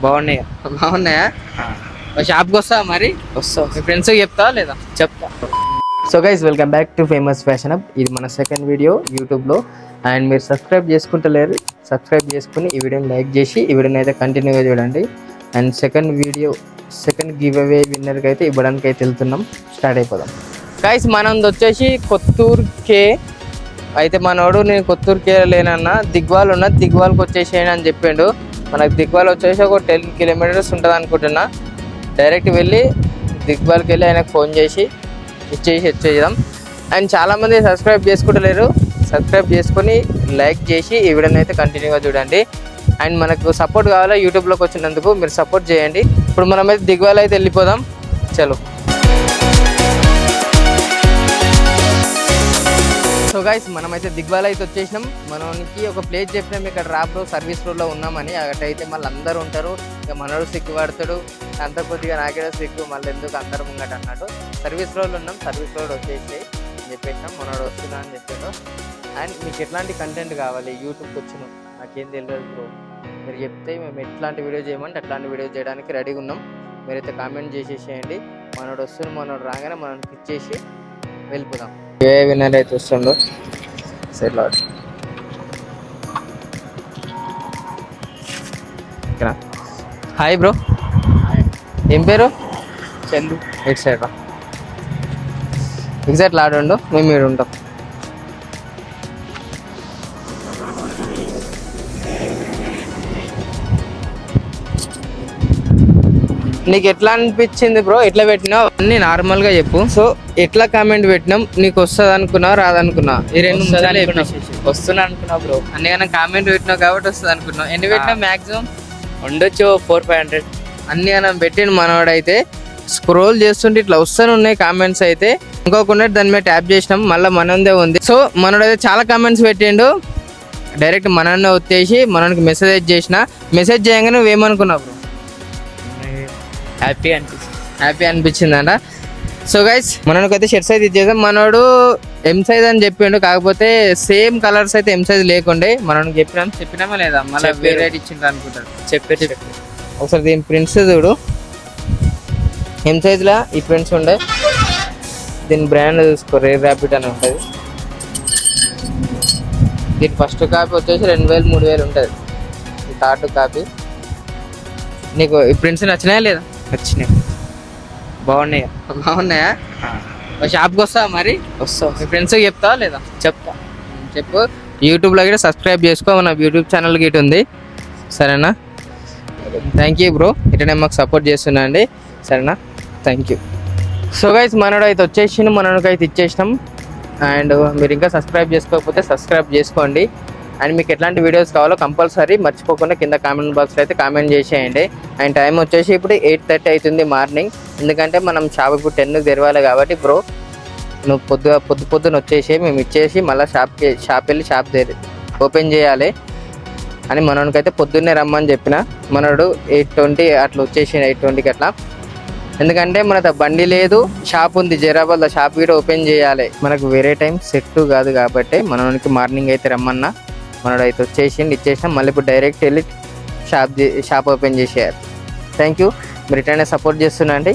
బాగున్నాయి. బాగున్నాయా? షాప్కి వస్తావా మరి? వస్తా. మీ ఫ్రెండ్స్ చెప్తావా లేదా? చెప్తా. So guys, welcome back to famous fashion hub. ఇది మన సెకండ్ వీడియో యూట్యూబ్లో. అండ్ మీరు సబ్స్క్రైబ్ చేసుకుంటలేరు, సబ్స్క్రైబ్ చేసుకుని ఈ వీడియోని లైక్ చేసి ఈ వీడియోని అయితే కంటిన్యూగా చూడండి. అండ్ సెకండ్ గివ్ అవే విన్నర్కి అయితే ఇవ్వడానికి అయితే వెళ్తున్నాం. స్టార్ట్ అయిపోదాం గైస్. మనది వచ్చేసి కొత్తూరు కే. అయితే మనోడు నేను కొత్తూరు కే లేనన్నా దిగ్వాల్ ఉన్న దిగ్వాల్కి వచ్చేసేయండి అని చెప్పిండు. మనకు దిగ్వాల్ వచ్చేసి ఒక 10 కిలోమీటర్స్ ఉంటుంది అనుకుంటున్నా. డైరెక్ట్ వెళ్ళి దిగ్వాల్కి వెళ్ళి ఆయనకు ఫోన్ చేసి వచ్చేద్దాం. అండ్ చాలామంది సబ్స్క్రైబ్ చేసుకుంటలేరు, సబ్స్క్రైబ్ చేసుకొని లైక్ చేసి ఈ వీడియోని అయితే కంటిన్యూగా చూడండి. అండ్ మనకు సపోర్ట్ కావాలా, యూట్యూబ్లోకి వచ్చినందుకు మీరు సపోర్ట్ చేయండి. ఇప్పుడు మనమైతే దిగ్వాల్ అయితే వెళ్ళిపోదాం. చలో. సో గైస్, మనమైతే దిగ్వాల్ అయితే వచ్చేసినాం. మనకి ఒక ప్లేస్ చెప్పినాం, ఇక్కడ రాబ్రో సర్వీస్ రోడ్లో ఉన్నామని. అక్కడైతే మళ్ళీ అందరూ ఉంటారు, ఇక మనోడు సిగ్గు పడతాడు, అంత కొద్దిగా నాకేదో సిగ్గు, మళ్ళీ ఎందుకు అందరు ముంగట అన్నట్టు. సర్వీస్ రోడ్లో ఉన్నాం, సర్వీస్ రోడ్ వచ్చేసి అని చెప్పేసినాం. మనోడు వస్తున్నా అని చెప్పాడు. అండ్ మీకు ఎట్లాంటి కంటెంట్ కావాలి, యూట్యూబ్కి వచ్చినాం, నాకేం తెలియదు బ్రో, మీరు చెప్తే మేము ఎట్లాంటి వీడియో చేయమంటే అట్లాంటి వీడియో చేయడానికి రెడీగా ఉన్నాం. మీరైతే కామెంట్ చేసేసేయండి. మనోడు వస్తున్నాం, మనోడు రాగానే మనం ఇచ్చేసి వెళ్ళిపోదాం. ఏ విన్నర్ అయితే వస్తుందో సైడ్ లాడ్ ఇక్కడ. హాయ్ బ్రో, ఏం పేరు? చందు. ఎట్ సైడ్ రా, ఎగ్జాక్ట్ లాడుండు, మేము మీరు ఉంటాం. నీకు ఎట్లా అనిపించింది బ్రో? ఎట్లా పెట్టినావు అన్నీ నార్మల్గా చెప్పు. సో ఎట్లా కామెంట్ పెట్టినాం, నీకు వస్తుంది అనుకున్నా రాదనుకున్నా? ఈ రెండు వస్తున్నా అనుకున్నా బ్రో. అందుకని కామెంట్ పెట్టినావు కాబట్టి వస్తుంది అనుకున్నావు. ఎన్ని పెట్టినావు మ్యాక్సిమం? ఉండొచ్చు 400-500. అన్ని మనం పెట్టిండు మనోడైతే. స్క్రోల్ చేస్తుంటే ఇట్లా వస్తూనే ఉన్నాయి కామెంట్స్ అయితే. ఇంకొకటి దాని మీద ట్యాప్ చేసినాం, మళ్ళీ మనదే ఉంది. సో మనోడైతే చాలా కామెంట్స్ పెట్టిండు. డైరెక్ట్ మనల్ని వచ్చేసి మనకి మెసేజ్ చేసిన. మెసేజ్ చేయగానే నువ్వేమనుకున్నావు బ్రో? హ్యాపీ అనిపించిందంట. సో గైస్, మనకైతే షర్ట్స్ అయితే ఇచ్చేసాం. మనోడు ఎం సైజ్ అని చెప్పిండు, కాకపోతే సేమ్ కలర్స్ అయితే ఎం సైజ్ లేకుండే. మనం చెప్పినామా లేదా? మళ్ళీ వేరే ఇచ్చిండ్రు అనుకుంటారు. చెప్పారు. ఒకసారి దీని ప్రింట్స్ చూడు, ఎం సైజ్లా ఈ ప్రింట్స్ ఉండే. దీని బ్రాండ్ చూసుకో, రేర్ ర్యాపిడ్ అని ఉంటుంది. దీని ఫస్ట్ కాపీ వచ్చేసి 2000-3000 ఉంటుంది. ఈ థర్డ్ కాపీ. నీకు ఈ ప్రింట్స్ నచ్చినాయా లేదా? వచ్చినాయి. బాగున్నాయా? షాప్కి వస్తావా మరి? వస్తా. మీ ఫ్రెండ్స్ చెప్తావా లేదా? చెప్తా. చెప్పు. యూట్యూబ్లో కూడా సబ్స్క్రైబ్ చేసుకో, మన యూట్యూబ్ ఛానల్ గిట్ ఉంది, సరేనా? థ్యాంక్ యూ బ్రో, ఇటనే మాకు సపోర్ట్ చేస్తున్నా అండి, సరేనా? Thank you. సో గైస్, మనోడు అయితే వచ్చేసి మనోడికైతే ఇచ్చేసినాం. అండ్ మీరు ఇంకా సబ్స్క్రైబ్ చేసుకోకపోతే సబ్స్క్రైబ్ చేసుకోండి. అండ్ మీకు ఎట్లాంటి వీడియోస్ కావాలో కంపల్సరీ మర్చిపోకుండా కింద కామెంట్ బాక్స్లో అయితే కామెంట్ చేసేయండి. అండ్ టైం వచ్చేసి ఇప్పుడు 8:30 అవుతుంది మార్నింగ్. ఎందుకంటే మనం షాప్ ఇప్పుడు 10కి తెరవాలి కాబట్టి బ్రో, నువ్వు పొద్దున వచ్చేసి మేము ఇచ్చేసి మళ్ళీ షాప్ వెళ్ళి షాప్ ఓపెన్ చేయాలి అని మనోడికైతే పొద్దున్నే రమ్మని చెప్పిన. మనోడు 8:20 అట్లా వచ్చేసి 8:20కి అట్లా. ఎందుకంటే మనకు బండి లేదు, షాప్ ఉంది జైరాబాద్లో, షాప్ కూడా ఓపెన్ చేయాలి. మనకు వేరే టైం సెట్ కాదు కాబట్టి మనోడికి మార్నింగ్ అయితే రమ్మన్నా. మనోడు అయితే ఇచ్చేసినాం. మళ్ళీ ఇప్పుడు డైరెక్ట్ వెళ్ళి షాప్ ఓపెన్ చేసేయాలి. థ్యాంక్ యూ, మీరు రిటర్న్ సపోర్ట్ చేస్తున్నా అండి.